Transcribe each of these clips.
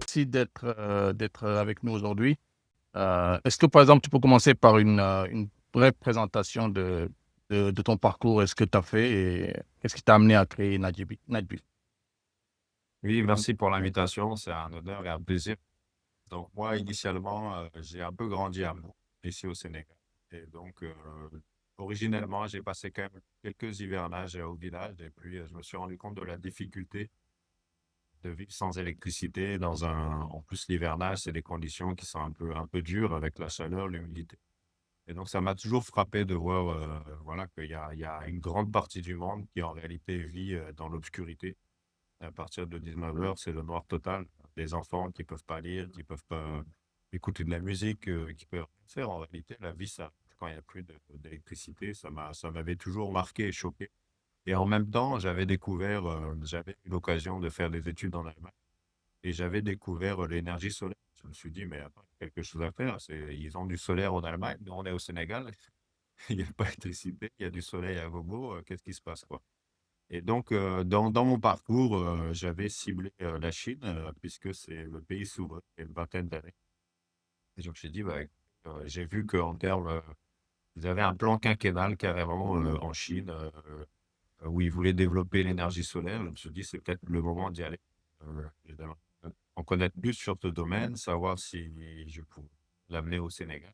merci d'être avec nous aujourd'hui. Est-ce que, par exemple, tu peux commencer par une brève présentation de ton parcours et ce que tu as fait et qu'est-ce qui t'a amené à créer Nightbeat? Oui, merci pour l'invitation. C'est un honneur et un plaisir. Donc, moi, initialement, j'ai un peu grandi à Mbour, ici au Sénégal. Et donc, originellement, j'ai passé quand même quelques hivernages au village. Et puis, je me suis rendu compte de la difficulté de vivre sans électricité en plus, l'hivernage, c'est des conditions qui sont un peu dures avec la chaleur, l'humidité. Et donc, ça m'a toujours frappé de voir, voilà, qu'il y a une grande partie du monde qui, en réalité, vit dans l'obscurité. À partir de 19h, c'est le noir total. Des enfants qui peuvent pas lire, qui peuvent pas écouter de la musique, qui peuvent rien faire. En réalité, la vie, ça, quand il n'y a plus d'électricité, ça m'avait toujours marqué et choqué. Et en même temps, j'avais eu l'occasion de faire des études en Allemagne et j'avais découvert l'énergie solaire. Je me suis dit, mais attends, il y a quelque chose à faire. Ils ont du solaire en Allemagne, nous on est au Sénégal, il n'y a pas d'électricité, il y a du soleil à gogo, qu'est-ce qui se passe, quoi? Et donc, dans mon parcours, j'avais ciblé la Chine, puisque c'est le pays souverain il y a une vingtaine d'années. Et je me suis dit, bah, j'ai vu qu'en termes, ils avaient un plan quinquennal carrément en Chine, où ils voulaient développer l'énergie solaire. Je me suis dit, c'est peut-être le moment d'y aller. Évidemment. En connaître plus sur ce domaine, savoir si je pouvais l'amener au Sénégal.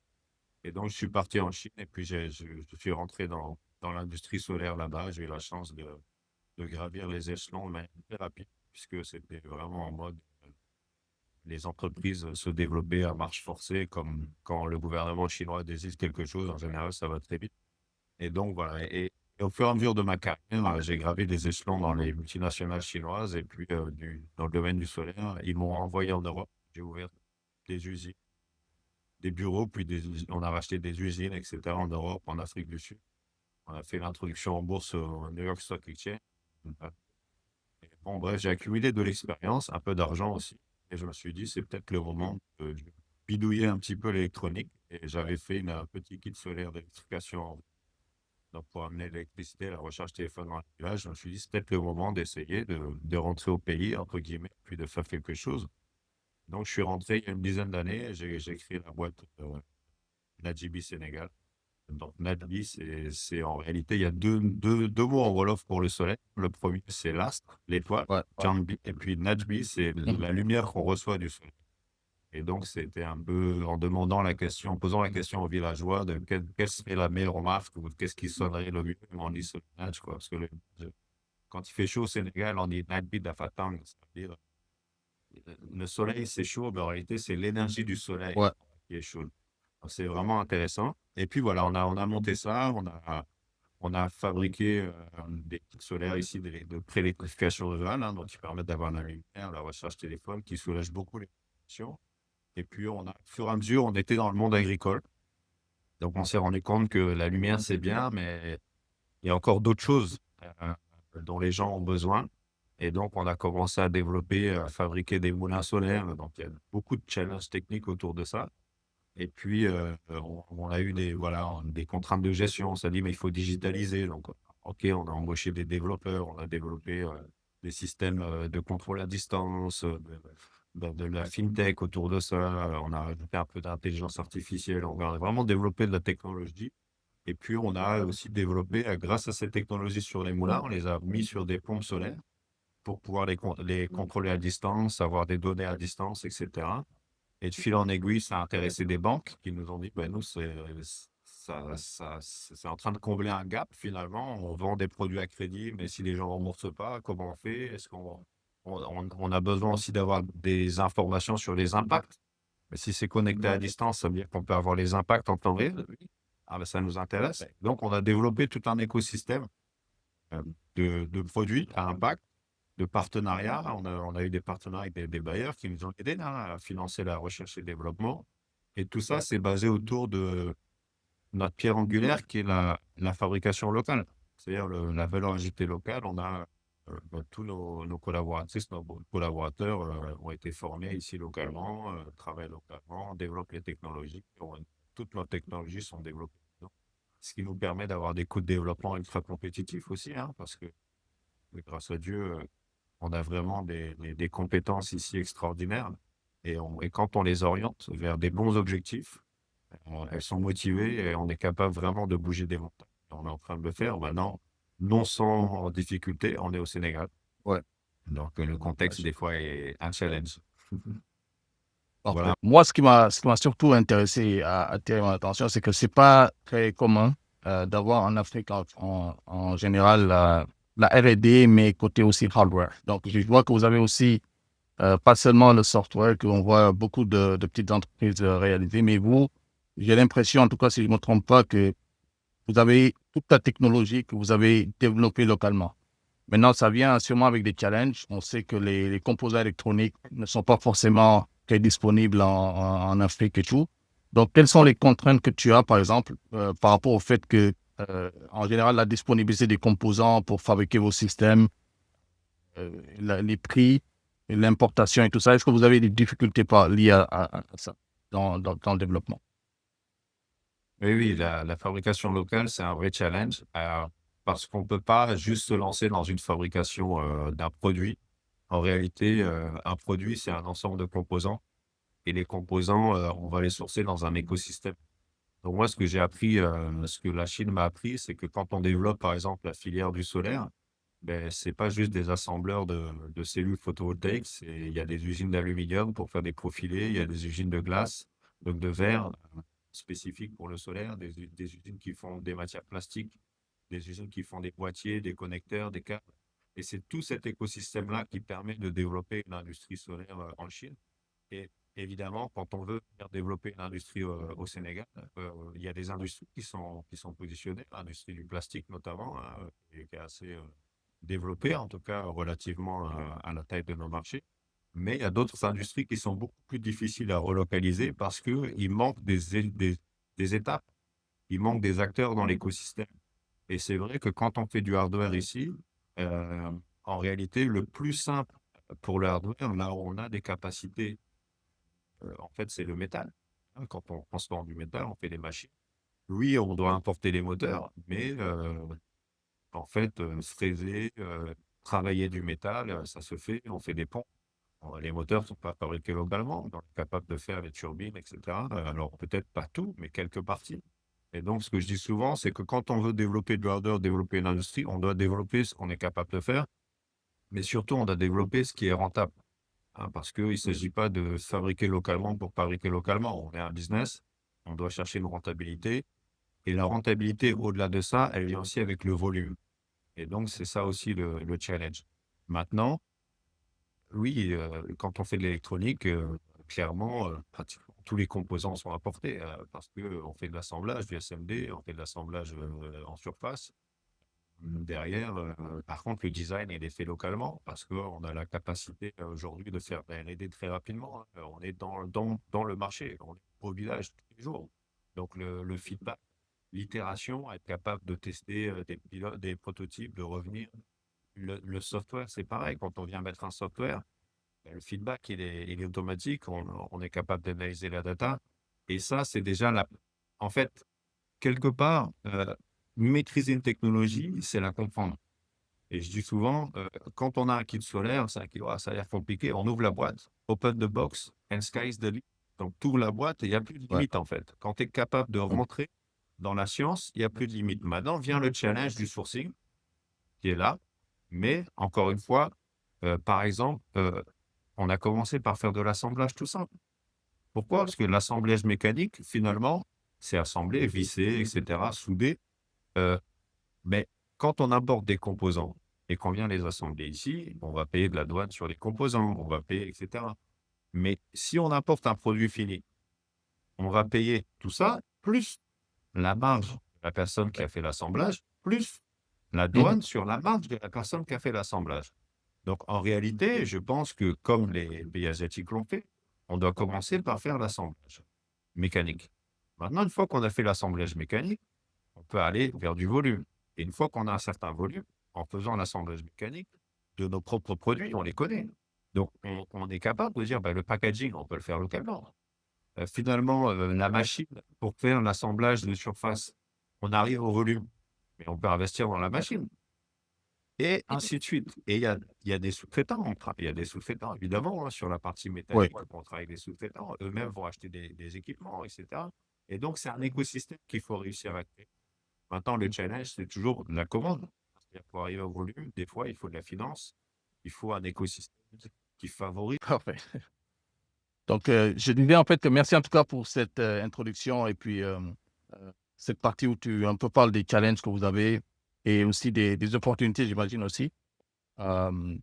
Et donc, je suis parti en Chine et puis je suis rentré dans l'industrie solaire là-bas. J'ai eu la chance de gravir les échelons de manière très rapide, puisque c'était vraiment en mode les entreprises se développaient à marche forcée, comme quand le gouvernement chinois désire quelque chose, en général, ça va très vite. Et donc, voilà. Et au fur et à mesure de ma carrière, j'ai gravé des échelons dans les multinationales chinoises et puis dans le domaine du solaire. Ils m'ont envoyé en Europe. J'ai ouvert des usines, des bureaux, puis on a racheté des usines, etc. en Europe, en Afrique du Sud. On a fait l'introduction en bourse au New York Stock Exchange. Bon, bref, j'ai accumulé de l'expérience, un peu d'argent aussi. Et je me suis dit, c'est peut-être le moment de bidouiller un petit peu l'électronique. Et j'avais fait un petit kit solaire d'électrification donc pour amener l'électricité, la recharge téléphone dans le village. Je me suis dit, c'est peut-être le moment d'essayer de rentrer au pays, entre guillemets, puis de faire quelque chose. Donc, je suis rentré il y a une dizaine d'années. J'ai créé la boîte Nadjibi Sénégal. Donc, Nadji, c'est en réalité, il y a deux mots en Wolof pour le soleil. Le premier, c'est l'astre, l'étoile, Ouais, ouais. Janbi, et puis Nadji, c'est Mhm. la lumière qu'on reçoit du soleil. Et donc, c'était un peu en demandant la question, en posant la question aux villageois de quelle serait la meilleure marque ou qu'est-ce qui sonnerait le mieux. On dit Solange, quoi. Parce que quand il fait chaud au Sénégal, on dit Nadji Dafatang, c'est-à-dire le soleil, c'est chaud, mais en réalité, c'est l'énergie du soleil Ouais. qui est chaude. C'est vraiment intéressant. Et puis voilà, on a monté ça, on a fabriqué des kits solaires ici de préélectrification rurale, hein, donc qui permettent d'avoir la lumière, la recharge téléphone, qui soulage beaucoup les populations. Et puis, au fur et à mesure, on était dans le monde agricole. Donc, on s'est rendu compte que la lumière, c'est bien, mais il y a encore d'autres choses dont les gens ont besoin. Et donc, on a commencé à développer, à fabriquer des moulins solaires. Donc, il y a beaucoup de challenges techniques autour de ça. Et puis, on a eu voilà, des contraintes de gestion. On s'est dit, mais il faut digitaliser. Donc, OK, on a embauché des développeurs, on a développé des systèmes de contrôle à distance, de la fintech autour de ça. On a ajouté un peu d'intelligence artificielle. On a vraiment développé de la technologie. Et puis, on a aussi développé, grâce à ces technologies sur les moulins, on les a mis sur des pompes solaires pour pouvoir les contrôler à distance, avoir des données à distance, etc. Et de fil en aiguille, ça a intéressé des banques qui nous ont dit, ben nous, c'est en train de combler un gap finalement. On vend des produits à crédit, mais si les gens ne remboursent pas, comment on fait? Est-ce qu'on a besoin aussi d'avoir des informations sur les impacts? Mais si c'est connecté à distance, ça veut dire qu'on peut avoir les impacts en temps réel. Oui. Ah ben, ça nous intéresse. Donc, on a développé tout un écosystème euh, de produits à impact, de partenariats. On a eu des partenariats avec des bailleurs qui nous ont aidés hein, à financer la recherche et le développement. Et tout ça, c'est basé autour de notre pierre angulaire qui est la fabrication locale. C'est-à-dire la valeur ajoutée locale. On a tous nos collaboratrices, nos collaborateurs ont été formés ici localement, travaillent localement, développent les technologies. Toutes nos technologies sont développées. Ce qui nous permet d'avoir des coûts de développement ultra compétitifs aussi, hein, parce que grâce à Dieu, on a vraiment des compétences ici extraordinaires. Et quand on les oriente vers des bons objectifs, elles sont motivées et on est capable vraiment de bouger des montagnes. On est en train de le faire maintenant, non sans difficulté. On est au Sénégal, Ouais. donc le Ouais, contexte des fois est un challenge. parfait. Voilà. Moi, ce qui m'a surtout intéressé à attirer mon attention, c'est que c'est pas très commun d'avoir en Afrique en général la R&D, mais côté aussi hardware. Donc, je vois que vous avez aussi pas seulement le software que l'on voit beaucoup de petites entreprises réaliser, mais vous, j'ai l'impression, en tout cas, si je ne me trompe pas, que vous avez toute la technologie que vous avez développée localement. Maintenant, ça vient sûrement avec des challenges. On sait que les composants électroniques ne sont pas forcément très disponibles en Afrique et tout. Donc, quelles sont les contraintes que tu as, par exemple, par rapport au fait que, en général, la disponibilité des composants pour fabriquer vos systèmes, les prix, et l'importation et tout ça, est-ce que vous avez des difficultés liées à ça dans le développement? Oui, oui, la fabrication locale, c'est un vrai challenge parce qu'on ne peut pas juste se lancer dans une fabrication d'un produit. En réalité, un produit, c'est un ensemble de composants et les composants, on va les sourcer dans un écosystème. Donc moi, ce que j'ai appris, ce que la Chine m'a appris, c'est que quand on développe, par exemple, la filière du solaire, ben, c'est pas juste des assembleurs de cellules photovoltaïques, il y a des usines d'aluminium pour faire des profilés, il y a des usines de glace, donc de verre spécifiques pour le solaire, des usines qui font des matières plastiques, des usines qui font des boîtiers, des connecteurs, des câbles. Et c'est tout cet écosystème-là qui permet de développer une industrie solaire en Chine. Et évidemment, quand on veut faire développer une industrie au Sénégal, il y a des industries qui sont positionnées, l'industrie du plastique notamment, hein, qui est assez développée, en tout cas relativement à la taille de nos marchés. Mais il y a d'autres industries qui sont beaucoup plus difficiles à relocaliser parce qu'il manque des étapes, il manque des acteurs dans l'écosystème. Et c'est vrai que quand on fait du hardware ici, euh, en réalité, le plus simple pour le hardware, là où on a des capacités, en fait, c'est le métal. Hein, quand on transforme du métal, on fait des machines. Oui, on doit importer les moteurs, mais en fait, fraiser, travailler du métal, ça se fait, on fait des ponts. Les moteurs ne sont pas fabriqués localement, donc capables de faire les turbines, etc. Alors peut-être pas tout, mais quelques parties. Et donc, ce que je dis souvent, c'est que quand on veut développer du hardware, développer une industrie, on doit développer ce qu'on est capable de faire, mais surtout, on doit développer ce qui est rentable. Hein, parce qu'il ne s'agit pas de fabriquer localement pour fabriquer localement. On est un business, on doit chercher une rentabilité. Et la rentabilité, au-delà de ça, elle vient aussi avec le volume. Et donc, c'est ça aussi le challenge. Maintenant, oui, quand on fait de l'électronique, clairement, pratiquement tous les composants sont apportés parce qu'on fait de l'assemblage du SMD, on fait de l'assemblage en surface. Derrière, par contre, le design, il est fait localement parce qu'on a la capacité aujourd'hui de faire de la R&D très rapidement. Hein. On est dans le marché, on est au village tous les jours. Donc, le feedback, l'itération, être capable de tester des prototypes, de revenir. Le software, c'est pareil. Quand on vient mettre un software, ben, le feedback, il est automatique. On est capable d'analyser la data. Et ça, c'est déjà en fait, quelque part, maîtriser une technologie, c'est la comprendre. Et je dis souvent, quand on a un kit solaire, c'est un kit, ah, ça a l'air compliqué, on ouvre la boîte, open the box, and sky is the limit. Donc, tu ouvres la boîte et il n'y a plus de Ouais. limite, en fait. Quand tu es capable de Mm. rentrer dans la science, il n'y a plus de limite. Maintenant vient le challenge du sourcing, qui est là. Mais, encore une fois, par exemple, on a commencé par faire de l'assemblage tout simple. Pourquoi? Parce que l'assemblage mécanique, finalement, c'est assembler, visser, etc., souder. Euh, mais quand on importe des composants et qu'on vient les assembler ici, on va payer de la douane sur les composants, on va payer, etc. Mais si on importe un produit fini, on va payer tout ça, plus la marge de la personne qui a fait l'assemblage, plus la Mhm. douane sur la marge de la personne qui a fait l'assemblage. Donc, en réalité, je pense que comme les pays asiatiques l'ont fait, on doit commencer par faire l'assemblage mécanique. Maintenant, une fois qu'on a fait l'assemblage mécanique, on peut aller vers du volume. Et une fois qu'on a un certain volume, en faisant l'assemblage mécanique de nos propres produits, on les connaît. Donc, on est capable de dire, ben, le packaging, on peut le faire localement. Finalement, la machine, pour faire l'assemblage de surface, on arrive au volume, mais on peut investir dans la machine. et ainsi de suite. Et il y a des sous-traitants, il y a des sous-traitants évidemment, hein, sur la partie Oui, métallique, on travaille avec des sous-traitants, eux-mêmes vont acheter des équipements, etc. Et donc, c'est un écosystème qu'il faut réussir à créer. Maintenant, le challenge, c'est toujours la commande. Pour arriver au volume, des fois, il faut de la finance, il faut un écosystème qui favorise. parfait. Donc, je disais en fait que merci en tout cas pour cette introduction et puis cette partie où tu un peu parles des challenges que vous avez et aussi des opportunités, j'imagine aussi. Euh,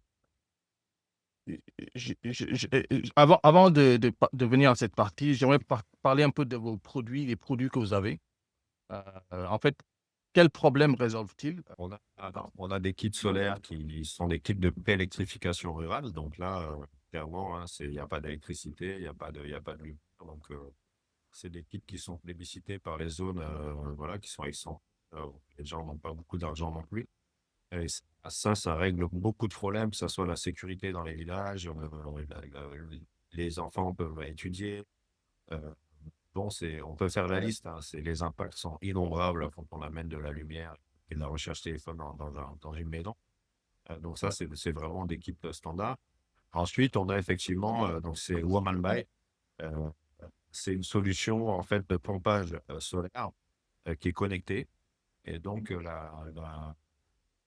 avant de venir à cette partie, j'aimerais parler un peu de vos produits, les produits que vous avez. En fait, quels problèmes résolvent-ils? On a des kits solaires qui sont des kits de électrification rurale. Donc là, clairement, hein, il n'y a pas d'électricité, il y a pas de lumière. Donc, c'est des kits qui sont plébiscités par les zones voilà, qui sont exsangues. Les gens n'ont pas beaucoup d'argent non plus. Et ça règle beaucoup de problèmes, que ce soit la sécurité dans les villages, les enfants peuvent étudier. euh, bon, on peut faire la liste, hein, les impacts sont innombrables quand on amène de la lumière et de la recherche téléphone dans une maison. Donc ça, c'est vraiment des kits standards. Ensuite, on a effectivement, donc c'est Woman Buy. Euh, c'est une solution en fait de pompage solaire qui est connectée. Et donc,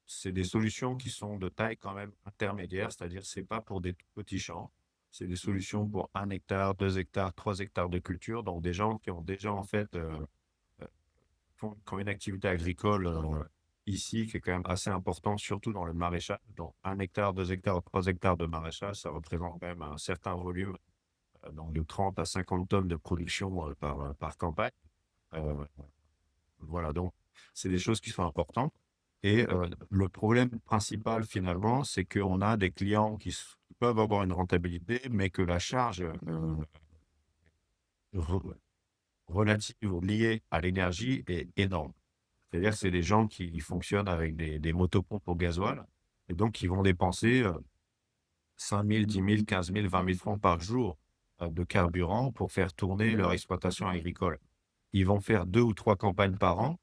c'est des solutions qui sont de taille quand même intermédiaire, c'est-à-dire c'est pas pour des tout petits champs, c'est des solutions pour 1 hectare, 2 hectares, 3 hectares de culture, donc des gens qui ont déjà en fait euh, qui ont une activité agricole ici qui est quand même assez importante, surtout dans le maraîchage. Donc 1 hectare, 2 hectares, 3 hectares de maraîchage, ça représente quand même un certain volume, donc de 30 à 50 tonnes de production par campagne. Euh, voilà, donc c'est des choses qui sont importantes. Et le problème principal, finalement, c'est qu'on a des clients qui peuvent avoir une rentabilité, mais que la charge re- relative ou liée à l'énergie est énorme. C'est-à-dire que c'est des gens qui fonctionnent avec des motopompes au gasoil, et donc qui vont dépenser 5 000, 10 000, 15 000, 20 000 francs par jour de carburant pour faire tourner leur exploitation agricole. Ils vont faire 2 ou 3 campagnes par an.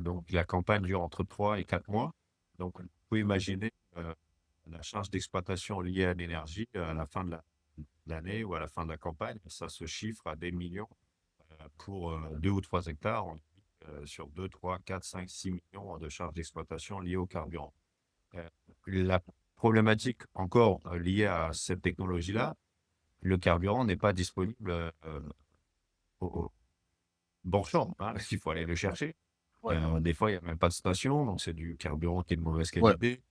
Donc, la campagne dure entre 3 et 4 mois. Donc, vous pouvez imaginer la charge d'exploitation liée à l'énergie à la fin de l'année ou à la fin de la campagne. Ça se chiffre à des millions pour 2 ou 3 hectares. On dit, sur 2, 3, 4, 5, 6 millions de charges d'exploitation liées au carburant. La problématique encore liée à cette technologie-là, le carburant n'est pas disponible au bon champ, hein, parce qu'il faut aller le chercher. Ouais. Des fois, il n'y a même pas de station, donc c'est du carburant qui est de mauvaise Ouais. qualité.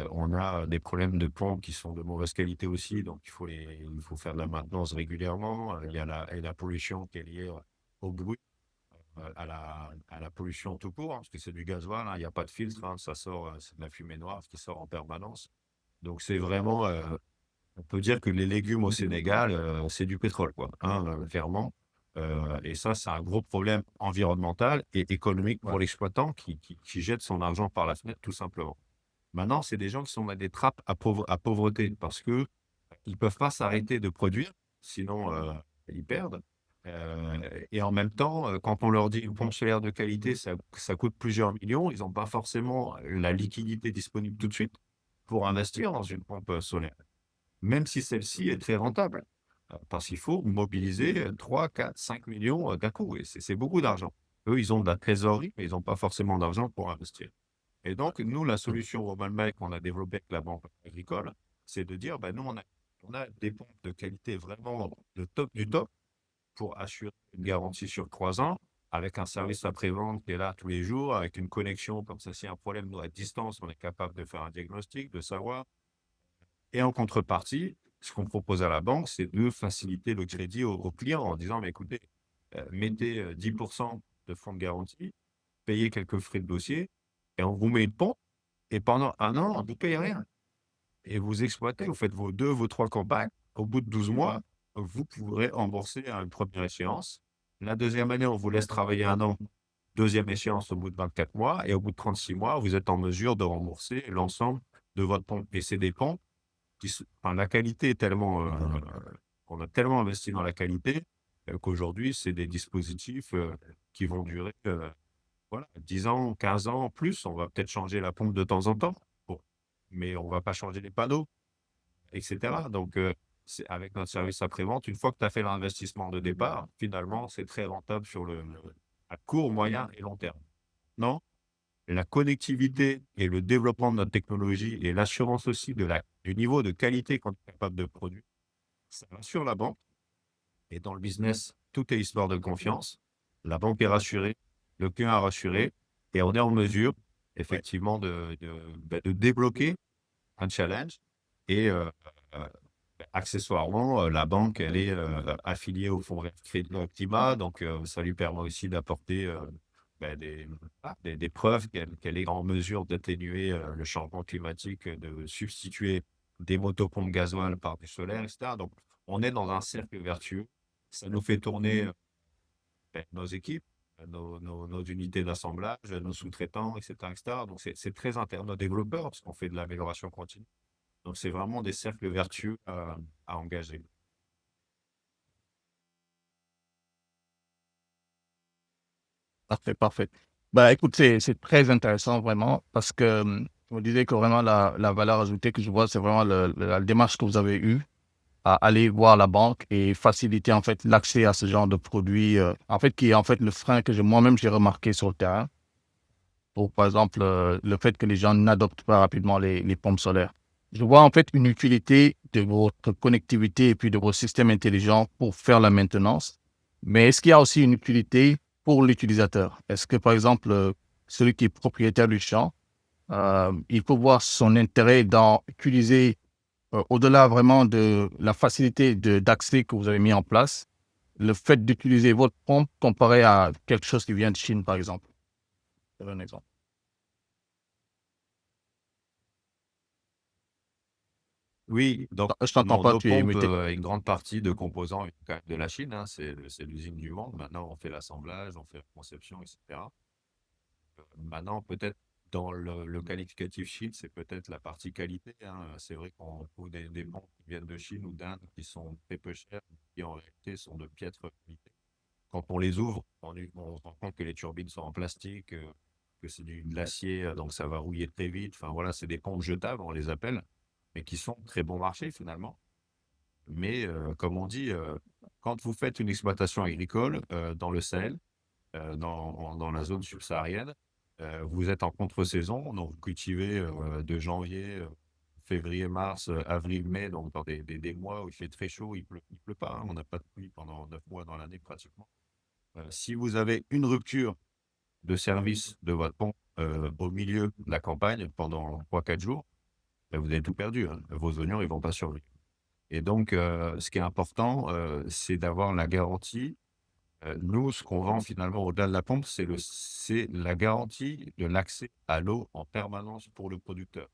On a des problèmes de pompes qui sont de mauvaise qualité aussi, donc il faut faire de la maintenance régulièrement. Il y a la pollution qui est liée au bruit, à la pollution tout court, hein, parce que c'est du gasoil, hein, il n'y a pas de filtre, hein, ça sort, c'est de la fumée noire qui sort en permanence. Donc c'est vraiment, on peut dire que les légumes au Sénégal, c'est du pétrole, quoi, hein, clairement. Et ça, c'est un gros problème environnemental et économique Ouais. pour l'exploitant qui jette son argent par la fenêtre, tout simplement. Maintenant, c'est des gens qui sont dans des trappes à pauvreté parce que ils peuvent pas s'arrêter de produire, sinon ils perdent. Et en même temps, quand on leur dit une pompe solaire de qualité, ça coûte plusieurs millions, ils n'ont pas forcément la liquidité disponible tout de suite pour investir dans une pompe solaire, même si celle-ci est très rentable. Parce qu'il faut mobiliser 3, 4, 5 millions d'un coup, et c'est beaucoup d'argent. Eux, ils ont de la trésorerie, mais ils n'ont pas forcément d'argent pour investir. Et donc, nous, la solution au Malbec qu'on a développée avec la banque agricole, c'est de dire, ben, nous, on a des pompes de qualité vraiment de top du top pour assurer une garantie sur 3 ans, avec un service après-vente qui est là tous les jours, avec une connexion, comme ça, s'il y a un problème, nous, à distance, on est capable de faire un diagnostic, de savoir. Et en contrepartie, ce qu'on propose à la banque, c'est de faciliter le crédit aux clients en disant, mais écoutez, mettez 10% de fonds de garantie, payez quelques frais de dossier, et on vous met une pompe, et pendant 1 an, vous ne payez rien. Et vous exploitez, vous faites vos 2, vos 3 campagnes. Au bout de 12 mois, vous pourrez rembourser à une première échéance. La deuxième année, on vous laisse travailler 1 an. Deuxième échéance au bout de 24 mois. Et au bout de 36 mois, vous êtes en mesure de rembourser l'ensemble de votre pompe. Et c'est des pompes enfin, la qualité est tellement, on a tellement investi dans la qualité qu'aujourd'hui, c'est des dispositifs qui vont durer voilà, 10 ans, 15 ans, plus. On va peut-être changer la pompe de temps en temps. Bon. mais on ne va pas changer les panneaux, etc. Donc, avec notre service après-vente, une fois que tu as fait l'investissement de départ, finalement, c'est très rentable sur à court, moyen et long terme. Non? La connectivité et le développement de notre technologie et l'assurance aussi du niveau de qualité qu'on est capable de produire, ça rassure la banque. Et dans le business, tout est histoire de confiance. La banque est rassurée, le client est rassuré, et on est en mesure, Ouais. effectivement, de débloquer un challenge. Et accessoirement, la banque, elle est affiliée au Fonds vert climat, donc ça lui permet aussi d'apporter des preuves qu'elle est en mesure d'atténuer le changement climatique, de substituer des motopompes gasoil par du solaire, etc. Donc, on est dans un cercle vertueux. Ça nous fait tourner nos équipes, nos unités d'assemblage, nos sous-traitants, etc., etc. Donc, c'est très intéressant. Nos développeurs, parce qu'on fait de l'amélioration continue. Donc, c'est vraiment des cercles vertueux à engager. Parfait, parfait. Bah, écoute, c'est très intéressant vraiment parce que vous disiez que vraiment la valeur ajoutée que je vois, c'est vraiment la démarche que vous avez eue à aller voir la banque et faciliter en fait l'accès à ce genre de produit, en fait, qui est en fait le frein que moi-même j'ai remarqué sur le terrain pour, par exemple, le fait que les gens n'adoptent pas rapidement les pompes solaires. Je vois en fait une utilité de votre connectivité et puis de vos systèmes intelligents pour faire la maintenance. Mais est-ce qu'il y a aussi une utilité pour l'utilisateur? Est-ce que, par exemple, celui qui est propriétaire du champ, il faut voir son intérêt dans utiliser, au-delà vraiment de la facilité d'accès que vous avez mis en place, le fait d'utiliser votre pompe comparé à quelque chose qui vient de Chine, par exemple? Je donne un exemple. Oui, donc Je t'entends pas, nos tu es pompes, muté. une grande partie de composants viennent quand même de la Chine, hein, c'est l'usine du monde. Maintenant, on fait l'assemblage, on fait la conception, etc. Maintenant, peut-être dans le qualificatif Chine, c'est peut-être la partie qualité, hein. C'est vrai qu'on trouve des pompes qui viennent de Chine ou d'Inde qui sont très peu chères, qui en réalité sont de piètre qualité. Quand on les ouvre, on se rend compte que les turbines sont en plastique, que c'est de l'acier, donc ça va rouiller très vite. Enfin voilà, c'est des pompes jetables, on les appelle, mais qui sont très bon marché finalement. Mais comme on dit, quand vous faites une exploitation agricole dans le Sahel, dans la zone subsaharienne, vous êtes en contre-saison, donc vous cultivez de janvier, février, mars, avril, mai, donc dans des mois où il fait très chaud, il pleut pas, hein, on n'a pas de pluie pendant 9 mois dans l'année pratiquement. Si vous avez une rupture de service de votre pompe au milieu de la campagne pendant 3 4 jours, ben, vous avez tout perdu, hein. Vos oignons, ils vont pas survivre. Et donc, ce qui est important, c'est d'avoir la garantie. Nous, ce qu'on vend finalement au-delà de la pompe, c'est la garantie de l'accès à l'eau en permanence pour le producteur.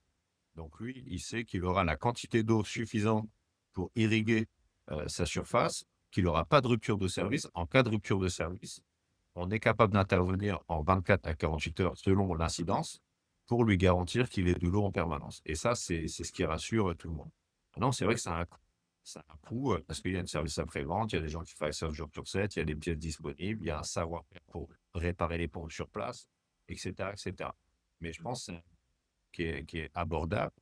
Donc lui, il sait qu'il aura la quantité d'eau suffisante pour irriguer sa surface, qu'il n'aura pas de rupture de service. En cas de rupture de service, on est capable d'intervenir en 24 à 48 heures selon l'incidence pour lui garantir qu'il ait de l'eau en permanence. Et ça, c'est ce qui rassure tout le monde. Non, c'est vrai que ça a un coût parce qu'il y a un service après-vente, il y a des gens qui travaillent 7 jours sur 7, il y a des pièces disponibles, il y a un savoir-faire pour réparer les pompes sur place, etc., etc. Mais je pense qui est abordable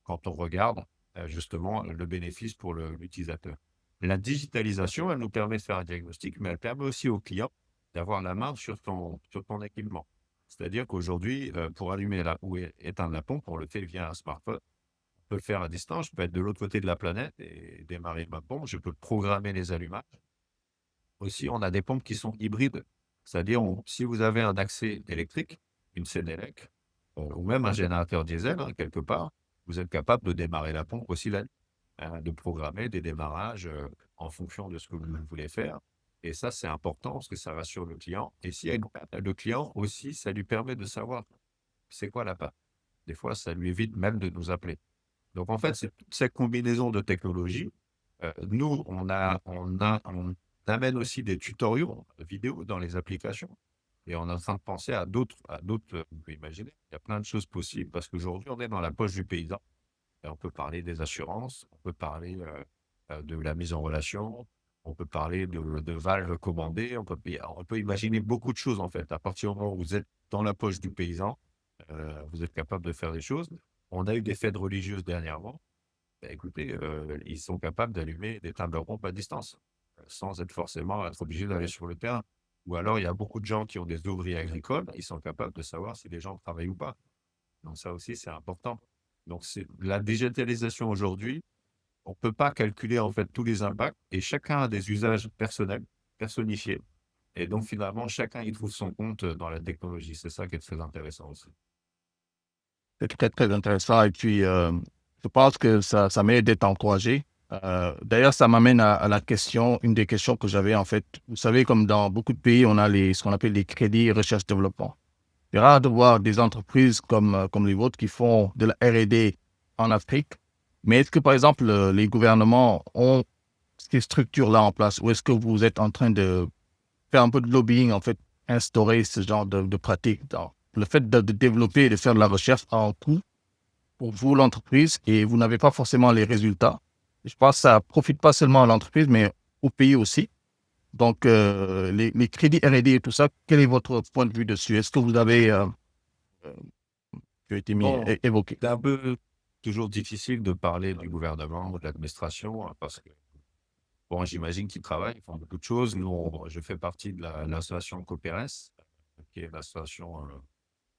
quand on regarde justement le bénéfice pour l'utilisateur. La digitalisation, elle nous permet de faire un diagnostic, mais elle permet aussi au client d'avoir la main sur ton équipement. C'est-à-dire qu'aujourd'hui, pour allumer ou éteindre la pompe, on le fait via un smartphone. On peut le faire à distance. Je peux être de l'autre côté de la planète et démarrer ma pompe. Je peux programmer les allumages. Aussi, on a des pompes qui sont hybrides. C'est-à-dire, si vous avez un accès électrique, une Sénélec, ou même un générateur diesel, hein, quelque part, vous êtes capable de démarrer la pompe aussi la nuit, hein, de programmer des démarrages en fonction de ce que vous voulez faire. Et ça, c'est important parce que ça rassure le client. Et s'il y a une panne, le client aussi, ça lui permet de savoir c'est quoi la panne. Des fois, ça lui évite même de nous appeler. Donc, en fait, c'est toute cette combinaison de technologies. Nous, on amène aussi des tutoriaux vidéo dans les applications. Et on est en train de penser à d'autres, vous pouvez imaginer, il y a plein de choses possibles parce qu'aujourd'hui, on est dans la poche du paysan. Et on peut parler des assurances, on peut parler de la mise en relation, on peut parler de valves commandées, on peut imaginer beaucoup de choses en fait. À partir du moment où vous êtes dans la poche du paysan, vous êtes capable de faire des choses. On a eu des fêtes religieuses dernièrement. Bah, écoutez, ils sont capables d'allumer des tables rondes à distance, sans être forcément être obligés d'aller sur le terrain. Ou alors, il y a beaucoup de gens qui ont des ouvriers agricoles, ils sont capables de savoir si les gens travaillent ou pas. Donc ça aussi, c'est important. Donc c'est la digitalisation aujourd'hui, on ne peut pas calculer en fait tous les impacts et chacun a des usages personnels, personnifiés. Et donc finalement, chacun y trouve son compte dans la technologie. C'est ça qui est très intéressant aussi. C'est très, très intéressant. Et puis, je pense que ça mérite d'être encouragé. D'ailleurs, ça m'amène à la question, une des questions que j'avais en fait. Vous savez, comme dans beaucoup de pays, on a ce qu'on appelle les crédits recherche-développement. C'est rare de voir des entreprises comme les vôtres qui font de la R&D en Afrique. Mais est-ce que, par exemple, les gouvernements ont ces structures-là en place ou est-ce que vous êtes en train de faire un peu de lobbying, en fait, instaurer ce genre de pratique? Donc, le fait de développer et de faire de la recherche a un coût pour vous, l'entreprise, et vous n'avez pas forcément les résultats. Je pense que ça profite pas seulement à l'entreprise, mais au pays aussi. Donc, les crédits R&D et tout ça, quel est votre point de vue dessus? Est-ce que vous avez euh, qui a été Bon, évoqué? c'est un peu toujours difficile de parler du gouvernement ou de l'administration hein, parce que, bon, j'imagine qu'ils travaillent, ils font beaucoup de choses. Nous, je fais partie de l'association Coperes, qui est l'association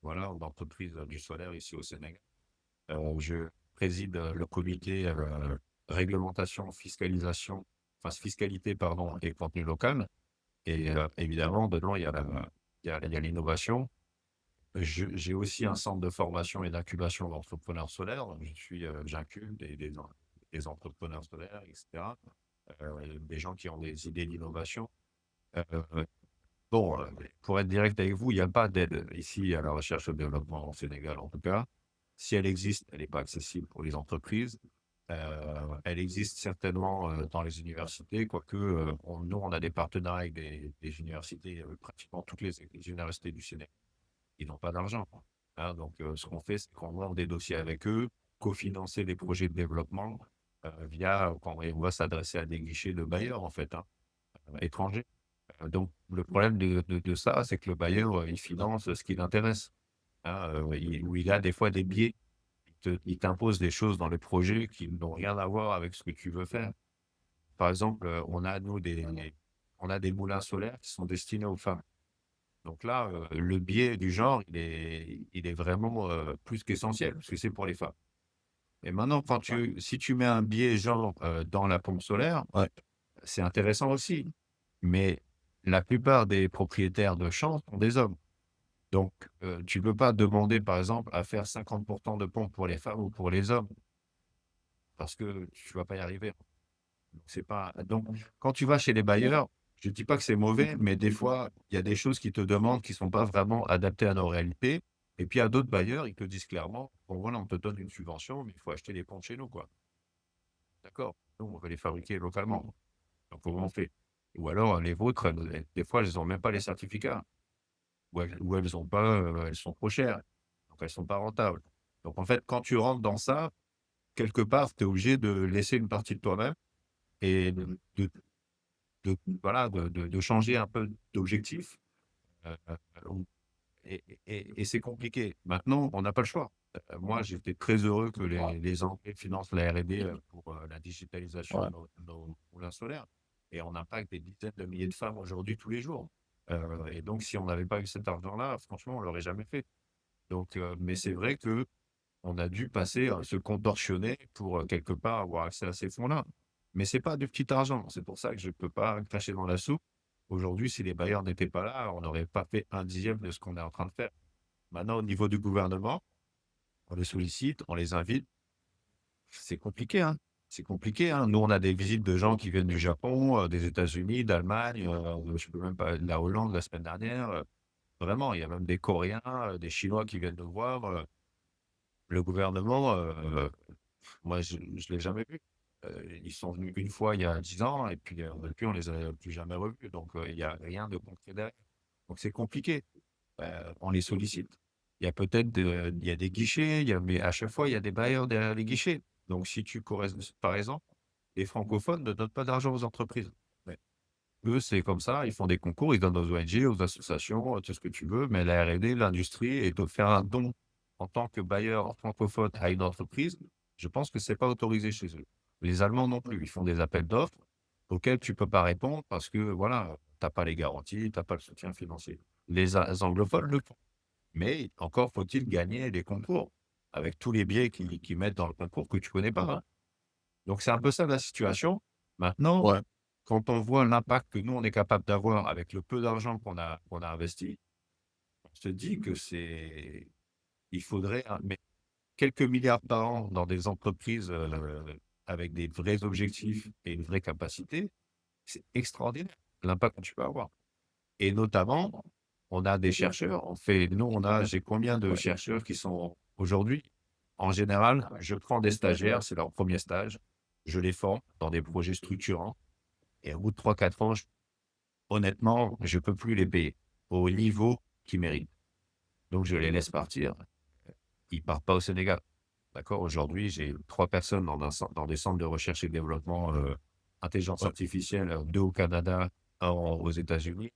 voilà, d'entreprises du solaire ici au Sénégal. Je préside le comité réglementation, fiscalisation, enfin fiscalité, pardon, et contenu local. Et évidemment, dedans, il y a l'innovation. J'ai aussi un centre de formation et d'incubation d'entrepreneurs solaires. Donc, j'incube des entrepreneurs solaires, etc. Des gens qui ont des idées d'innovation. Euh, bon, pour être direct avec vous, il n'y a pas d'aide ici à la recherche et au développement au Sénégal, en tout cas. Si elle existe, elle n'est pas accessible pour les entreprises. Elle existe certainement dans les universités, quoique nous, on a des partenariats avec des universités, pratiquement toutes les universités du Sénégal. Ils n'ont pas d'argent. Hein. Donc, ce qu'on fait, c'est qu'on ouvre des dossiers avec eux, cofinancer des projets de développement quand on va s'adresser à des guichets de bailleurs, en fait, hein, étrangers. Donc, le problème de ça, c'est que le bailleur, il finance ce qui l'intéresse. Hein, où il a des fois des biais. Il t'impose des choses dans le projet qui n'ont rien à voir avec ce que tu veux faire. Par exemple, on a des moulins solaires qui sont destinés aux femmes. Donc là, le biais du genre, il est vraiment plus qu'essentiel, parce que c'est pour les femmes. Et maintenant, si tu mets un biais genre dans la pompe solaire, Ouais. c'est intéressant aussi. Mais la plupart des propriétaires de champs sont des hommes. Donc, tu ne peux pas demander, par exemple, à faire 50% de pompes pour les femmes ou pour les hommes, parce que tu ne vas pas y arriver. Donc, quand tu vas chez les bailleurs, je ne dis pas que c'est mauvais, mais des fois, il y a des choses qui te demandent qui ne sont pas vraiment adaptées à nos réalités. Et puis, il y a d'autres bailleurs, ils te disent clairement, bon voilà, on te donne une subvention, mais il faut acheter les pompes chez nous, quoi. D'accord? Nous, on veut les fabriquer localement. Donc, comment on fait? Ou alors, les vôtres, des fois, elles n'ont même pas les certificats. Ou elles ont pas, elles sont trop chères. Donc, elles ne sont pas rentables. Donc, en fait, quand tu rentres dans ça, quelque part, tu es obligé de laisser une partie de toi-même et voilà, de changer un peu d'objectif. euh, euh, et c'est compliqué. Maintenant, on n'a pas le choix. Moi, j'étais très heureux que les Anglais financent la R&D pour la digitalisation Ouais. de nos moulins solaires. Et on impacte des dizaines de milliers de femmes aujourd'hui tous les jours. Et donc, si on n'avait pas eu cet argent-là, franchement, on ne l'aurait jamais fait. Donc, mais c'est vrai que on a dû passer, se contorsionner pour quelque part avoir accès à ces fonds-là. Mais c'est pas du petit argent. C'est pour ça que je ne peux pas cracher dans la soupe. Aujourd'hui, si les bailleurs n'étaient pas là, on n'aurait pas fait un dixième de ce qu'on est en train de faire. Maintenant, au niveau du gouvernement, on les sollicite, on les invite. C'est compliqué, hein. C'est compliqué, hein. Nous, on a des visites de gens qui viennent du Japon, des États-Unis, d'Allemagne, je peux même pas, de la Hollande la semaine dernière. Vraiment, il y a même des Coréens, des Chinois qui viennent nous voir. Le gouvernement, moi, je ne l'ai jamais vu. Ils sont venus une fois il y a 10 ans et puis depuis, on les a plus jamais revus. Donc, il n'y a rien de concret derrière. Donc, c'est compliqué. On les sollicite. Il y a des guichets, mais à chaque fois, il y a des bailleurs derrière les guichets. Donc, si tu par exemple, les francophones ne donnent pas d'argent aux entreprises. Ouais. Eux, c'est comme ça, ils font des concours, ils donnent aux ONG, aux associations, tout ce que tu veux, mais la R&D, l'industrie, et de faire un don en tant que bailleur francophone à une entreprise, je pense que c'est pas autorisé chez eux. Les Allemands non plus, ils font des appels d'offres auxquels tu peux pas répondre parce que voilà, tu as pas les garanties, tu as pas le soutien financier. Les anglophones le font. Mais encore faut-il gagner les concours avec tous les biais qu'ils mettent dans le concours que tu connais pas, hein. Donc c'est un peu ça la situation. Maintenant, Ouais. quand on voit l'impact que nous, on est capable d'avoir avec le peu d'argent qu'on a investi, on se dit que il faudrait mais quelques milliards par an dans des entreprises avec des vrais objectifs et une vraie capacité, c'est extraordinaire l'impact que tu peux avoir. Et notamment, on a des chercheurs. J'ai combien de chercheurs qui sont aujourd'hui? En général, je prends des stagiaires, c'est leur premier stage, je les forme dans des projets structurants et au bout de 3 4 ans, honnêtement, je peux plus les payer au niveau qu'ils méritent. Donc je les laisse partir. Ils partent pas au Sénégal. D'accord? Aujourd'hui, j'ai 3 personnes dans des centres de recherche et développement, intelligence Ouais. artificielle, 2 au Canada, 1 aux États-Unis,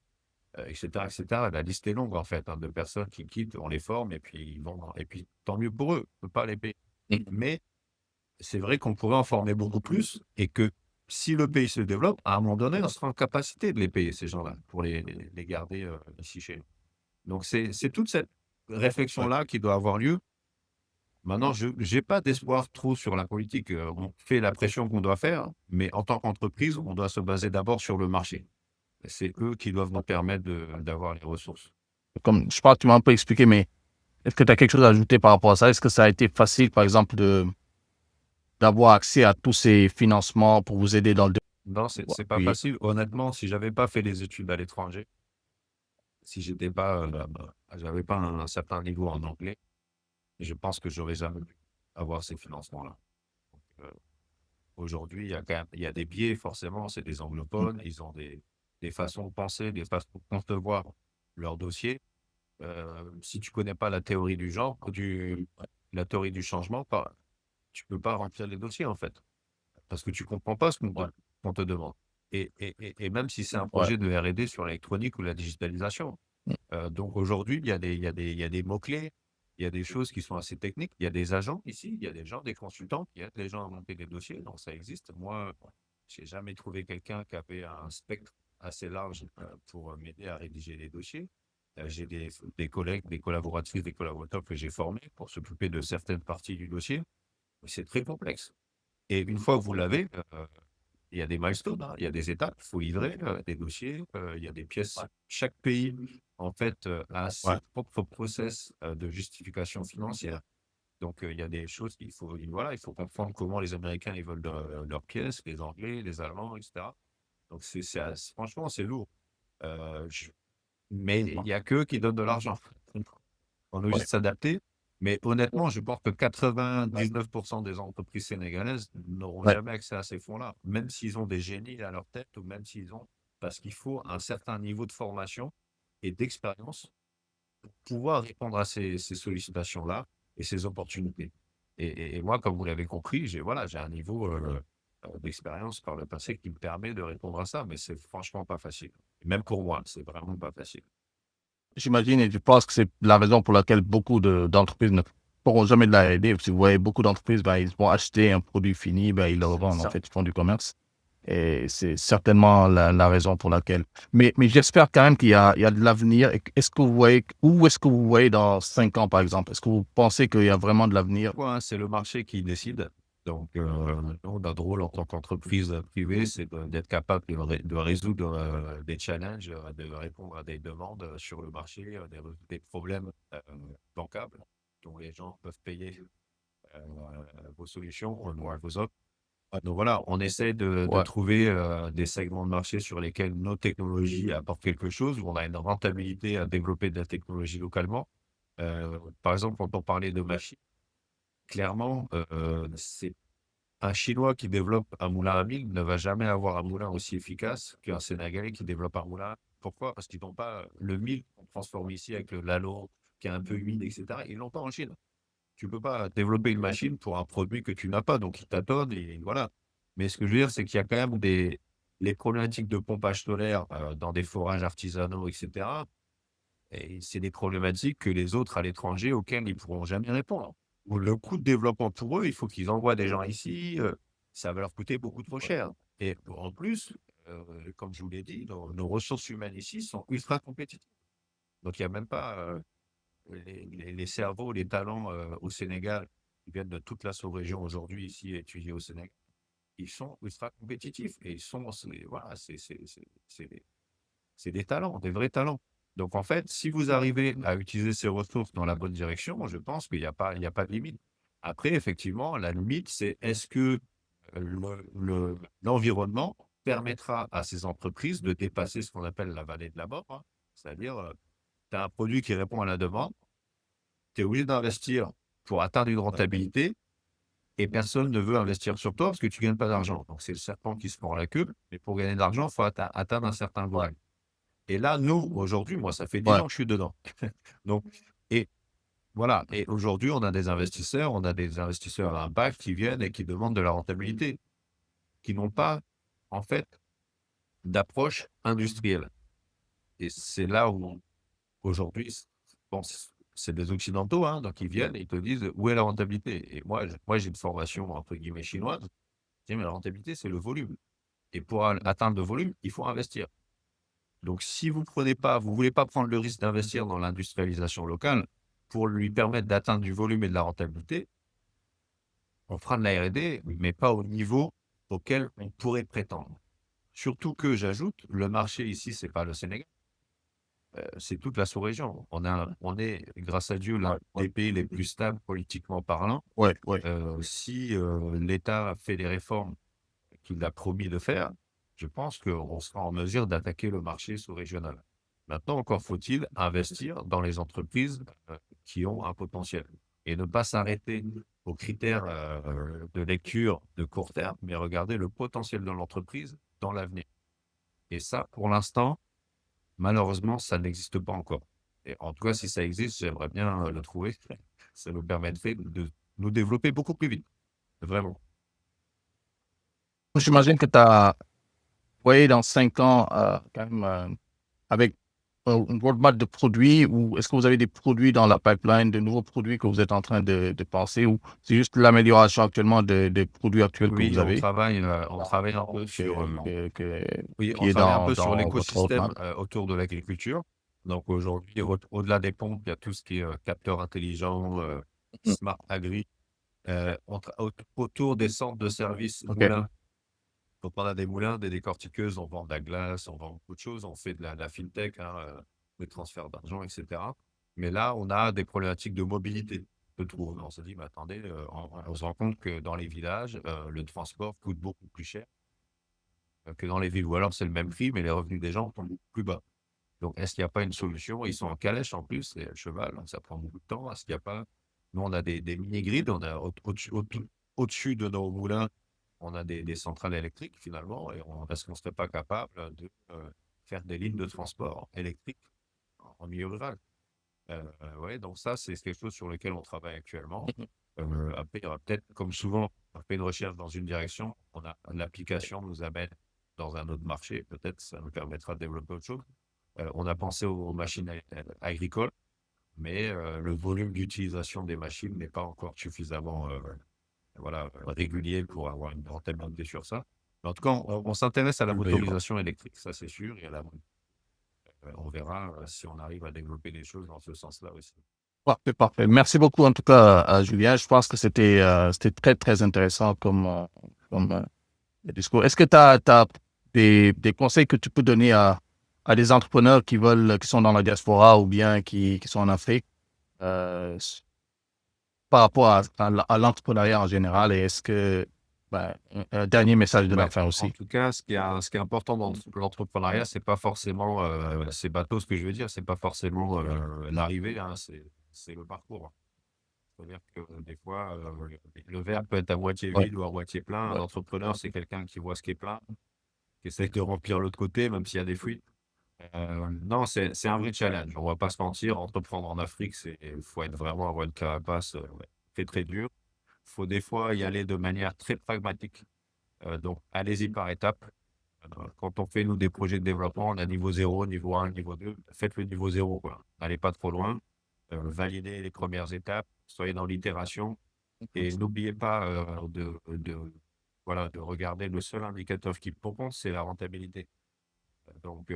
et cetera, et cetera. La liste est longue, en fait, hein, de personnes qui quittent, on les forme et puis ils vont et puis tant mieux pour eux, on peut pas les payer. Mais c'est vrai qu'on pourrait en former beaucoup plus et que si le pays se développe, à un moment donné, on sera en capacité de les payer, ces gens-là, pour les garder, ici chez nous. Donc c'est toute cette Ouais. réflexion-là qui doit avoir lieu. Maintenant, je j'ai pas d'espoir trop sur la politique, on fait la pression qu'on doit faire, mais en tant qu'entreprise, on doit se baser d'abord sur le marché. C'est eux qui doivent nous permettre d'avoir les ressources. Comme je pense que tu m'as un peu expliqué, mais est-ce que tu as quelque chose à ajouter par rapport à ça? Est-ce que ça a été facile, par exemple, d'avoir accès à tous ces financements pour vous aider dans le Non, c'est pas développement? facile. Honnêtement, si j'avais pas fait des études à l'étranger, si j'étais pas, j'avais pas un certain niveau en anglais, je pense que j'aurais jamais pu avoir ces financements-là. Heu, Aujourd'hui, il y a des biais forcément, c'est des anglophones, ils ont des façons de penser, des façons de concevoir leur dossier. Si tu connais pas la théorie du genre, la théorie du changement, tu peux pas remplir les dossiers, en fait, parce que tu comprends pas ce Ouais. qu'on te demande. Et même si c'est un Ouais. projet de R&D sur l'électronique ou la digitalisation. Donc aujourd'hui, il y a des mots-clés, il y a des choses qui sont assez techniques. Il y a des agents ici, il y a des gens, des consultants qui aident les gens à monter des dossiers, donc ça existe. Moi, j'ai jamais trouvé quelqu'un qui avait un spectre assez large, pour, m'aider à rédiger les dossiers. J'ai des collègues, des collaboratrices, des collaborateurs que j'ai formés pour s'occuper de certaines parties du dossier, mais c'est très complexe. Et une fois que vous l'avez, il y a des milestones, hein, il y a des étapes, il faut livrer, des dossiers, il y a des pièces. Chaque pays, en fait, a ses Ouais. propres process, de justification financière. Donc, il y a des choses voilà, il faut comprendre comment les Américains, ils veulent leurs pièces, les Anglais, les Allemands et cetera. Donc c'est assez franchement, c'est lourd. Je mais il y a qu'eux qui donnent de l'argent. On est obligé Ouais. de s'adapter. Mais honnêtement, je pense que 99 des entreprises sénégalaises n'auront Ouais. jamais accès à ces fonds-là, même s'ils ont des génies à leur tête ou même s'ils ont parce qu'il faut un certain niveau de formation et d'expérience pour pouvoir répondre à ces sollicitations-là et ces opportunités. Et moi, comme vous l'avez compris, j'ai un niveau, d'expérience par le passé qui me permet de répondre à ça, mais c'est franchement pas facile. Même pour moi, c'est vraiment pas facile. J'imagine et je pense que c'est la raison pour laquelle beaucoup d'entreprises ne pourront jamais de la R&D. Si vous voyez beaucoup d'entreprises, ben, ils vont acheter un produit fini, ben, ils le C'est revendent. En ça. fait, ils font du commerce. Et c'est certainement la raison pour laquelle. Mais j'espère quand même il y a de l'avenir. Est-ce que vous voyez, où est-ce que vous voyez dans 5 ans, par exemple? Est-ce que vous pensez qu'il y a vraiment de l'avenir? Quoi, hein, c'est le marché qui décide. Donc, nous, notre rôle en tant qu'entreprise privée, c'est d'être capable de résoudre des challenges, de répondre à des demandes sur le marché, des problèmes bancables dont les gens peuvent payer euh, vos solutions ou vos offres. Donc voilà, on essaie de Ouais. trouver des segments de marché sur lesquels nos technologies apportent quelque chose, où on a une rentabilité à développer de la technologie localement. Par exemple, quand on parlait de machines, clairement, c'est un Chinois qui développe un moulin à mille ne va jamais avoir un moulin aussi efficace qu'un Sénégalais qui développe un moulin. Pourquoi? Parce qu'ils n'ont pas le mil qu'on transforme ici avec le lalo qui est un peu humide, et cetera. Ils l'ont pas en Chine. Tu peux pas développer une machine pour un produit que tu n'as pas, donc ils tâtonnent et voilà. Mais ce que je veux dire, c'est qu'il y a quand même les problématiques de pompage solaire, dans des forages artisanaux, et cetera. Et c'est des problématiques que les autres à l'étranger auxquelles ils ne pourront jamais répondre. Ou le coût de développement pour eux, il faut qu'ils envoient des gens ici, ça va leur coûter beaucoup trop cher. Et en plus, comme je vous l'ai dit, nos ressources humaines ici sont ultra compétitives. Donc il n'y a même pas les cerveaux, les talents au Sénégal qui viennent de toute la sous-région aujourd'hui ici étudiés au Sénégal. Ils sont ultra compétitifs et voilà, c'est des talents, des vrais talents. Donc en fait, si vous arrivez à utiliser ces ressources dans la bonne direction, je pense qu'il y a pas de limite. Après, effectivement, la limite, c'est est-ce que l'environnement permettra à ces entreprises de dépasser ce qu'on appelle la vallée de la mort, hein. C'est-à-dire, tu as un produit qui répond à la demande, tu es obligé d'investir pour atteindre une rentabilité et personne ne veut investir sur toi parce que tu ne gagnes pas d'argent. Donc c'est le serpent qui se mord la queue, mais pour gagner de l'argent, il faut atteindre un certain volume. Et là, nous, aujourd'hui, moi, ça fait 10 Ouais. ans que je suis dedans. Donc, et voilà. Et aujourd'hui, on a des investisseurs à impact qui viennent et qui demandent de la rentabilité, qui n'ont pas, en fait, d'approche industrielle. Et c'est là où, aujourd'hui, bon, c'est des Occidentaux, hein, donc ils viennent et ils te disent où est la rentabilité. Et moi j'ai une formation, entre guillemets, chinoise. Je dis, mais la rentabilité, c'est le volume. Et pour atteindre le volume, il faut investir. Donc, si vous voulez pas prendre le risque d'investir dans l'industrialisation locale pour lui permettre d'atteindre du volume et de la rentabilité, on fera de la R&D, mais pas au niveau auquel on pourrait prétendre. Surtout que, j'ajoute, le marché ici, c'est pas le Sénégal, c'est toute la sous-région. On est, grâce à Dieu, l'un des pays les plus stables politiquement parlant. Ouais, ouais. Si l'État fait des réformes qu'il a promis de faire, je pense qu'on sera en mesure d'attaquer le marché sous-régional. Maintenant, encore faut-il investir dans les entreprises qui ont un potentiel et ne pas s'arrêter aux critères de lecture de court terme, mais regarder le potentiel de l'entreprise dans l'avenir. Et ça, pour l'instant, malheureusement, ça n'existe pas encore. Et en tout cas, si ça existe, j'aimerais bien le trouver. Ça nous permettrait de nous développer beaucoup plus vite, vraiment. J'imagine que tu as voyé dans 5 ans, quand même, avec une roadmap de produits, ou est-ce que vous avez des produits dans la pipeline, de nouveaux produits que vous êtes en train de penser, ou c'est juste l'amélioration actuellement des produits actuels que vous Oui, avez on travaille un peu sur, oui, qui on est travaille un peu sur dans votre l'écosystème roadmap? autour de l'agriculture. Donc aujourd'hui, au-delà des pompes, il y a tout ce qui est capteur intelligent, Mhm. smart agri, autour des centres de services OK. moulins. Donc on a des moulins, des décortiqueuses, on vend de la glace, on vend beaucoup de choses, on fait de la fintech, hein, des transferts d'argent, etc. Mais là, on a des problématiques de mobilité. De tout. On se dit, mais attendez, on se rend compte que dans les villages, le transport coûte beaucoup plus cher que dans les villes. Ou alors c'est le même prix, mais les revenus des gens sont beaucoup plus bas. Donc est-ce qu'il n'y a pas une solution? Ils sont en calèche en plus, c'est à cheval, donc ça prend beaucoup de temps. Est-ce qu'il n'y a pas. Nous, on a des mini-grids, on a au-dessus de nos moulins, on a des centrales électriques finalement, et est-ce qu'on ne serait pas capable de faire des lignes de transport électriques en milieu rural? Ouais, donc ça, c'est quelque chose sur lequel on travaille actuellement. Mhm. Après, il y aura peut-être, comme souvent, on fait une recherche dans une direction, l'application nous amène dans un autre marché, peut-être ça nous permettra de développer autre chose. On a pensé aux machines agricoles, mais le volume d'utilisation des machines n'est pas encore suffisamment voilà, régulier pour avoir une rentabilité sur ça. Mais en tout cas, on s'intéresse à la Oui, motorisation électrique, ça c'est sûr, et on verra si on arrive à développer des choses dans ce sens-là aussi. parfait, parfait. Merci beaucoup en tout cas, Julien. Je pense que c'était très, très intéressant comme discours. Est-ce que tu as des conseils que tu peux donner à des entrepreneurs qui sont dans la diaspora ou bien qui sont en Afrique, euh, par rapport à l'entrepreneuriat en général? Et est-ce que, un dernier message de la Ouais, fin en aussi? tout cas, ce qui est important dans l'entrepreneuriat, c'est pas forcément, c'est bateau ce que je veux dire, c'est pas forcément l'arrivée, hein, c'est le parcours. C'est-à-dire que des fois, le verre peut être à moitié Ouais, vide ou à moitié plein. Un ouais. entrepreneur, c'est quelqu'un qui voit ce qui est plein, qui essaie de remplir l'autre côté, même s'il y a des fuites. Non, c'est un vrai challenge. On va pas se mentir, entreprendre en Afrique, il faut avoir une carapace ouais, très très dure. Il faut des fois y aller de manière très pragmatique. Donc, allez-y par étapes. Quand on fait, nous, des projets de développement, on a niveau 0, niveau 1, niveau 2. Faites le niveau 0, quoi. N'allez pas trop loin. Validez les premières étapes. Soyez dans l'itération. Et n'oubliez pas voilà, de regarder le seul indicateur qui compte, c'est la rentabilité. Donc,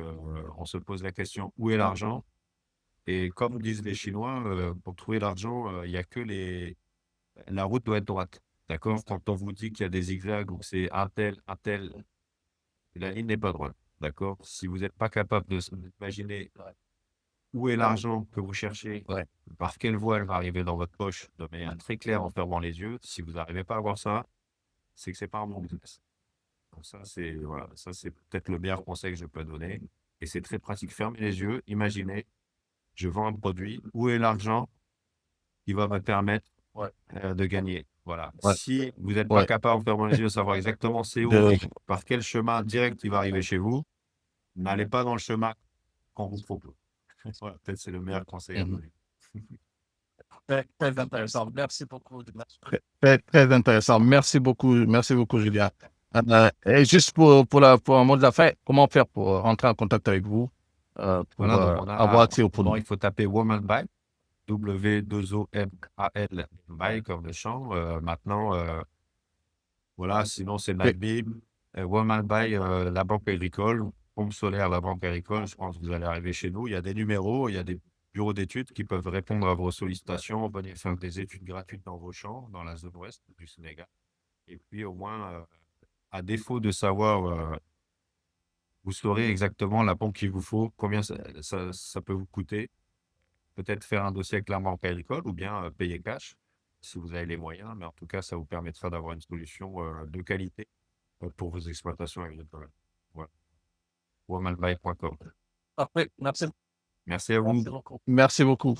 on se pose la question, où est l'argent? Et comme disent les Chinois, pour trouver l'argent, il n'y a que la route doit être droite. D'accord? Quand on vous dit qu'il y a des zigzags ou que c'est un tel, la ligne n'est pas droite. D'accord? Si vous n'êtes pas capable d'imaginer où est l'argent que vous cherchez, Ouais. par quelle voie elle va arriver dans votre poche de manière très claire en fermant les yeux, si vous n'arrivez pas à voir ça, c'est que c'est pas un bon business. Donc ça, c'est voilà, ça, c'est peut-être le meilleur conseil que je peux donner. Et c'est très pratique. Fermez les yeux, imaginez, je vends un produit, où est l'argent qui va me permettre Ouais. de gagner? Voilà. Ouais. Si vous n'êtes pas Ouais. capable en fermant les yeux de savoir exactement c'est où De- et par quel chemin direct il va arriver chez vous, n'allez pas dans le chemin qu'on vous propose. Voilà, peut-être c'est le meilleur conseil à Mhm. donner. Très intéressant. Merci beaucoup. Très intéressant. Merci beaucoup, Julien. Et juste pour un mot de la fin, comment faire pour rentrer en contact avec vous, pour Voilà, donc on avoir a, accès aux bon, produits? il faut taper Woman Buy, W2OMAL, Buy comme le champ. Maintenant, voilà, sinon c'est Oui. Nightbeam, Woman Buy, la Banque Agricole, Pompe Solaire, la Banque Agricole. Je pense que vous allez arriver chez nous. Il y a des numéros, il y a des bureaux d'études qui peuvent répondre à vos sollicitations, venir faire des études gratuites dans vos champs, dans la zone ouest du Sénégal. Et puis au moins, à défaut de savoir, vous saurez exactement la pompe qu'il vous faut, combien ça peut vous coûter. Peut-être faire un dossier avec la Banque Agricole ou bien payer cash si vous avez les moyens. Mais en tout cas, ça vous permettra d'avoir une solution de qualité pour vos exploitations agricoles. Voilà. womanbuy.com. Parfait. Merci. Merci à vous. Merci beaucoup.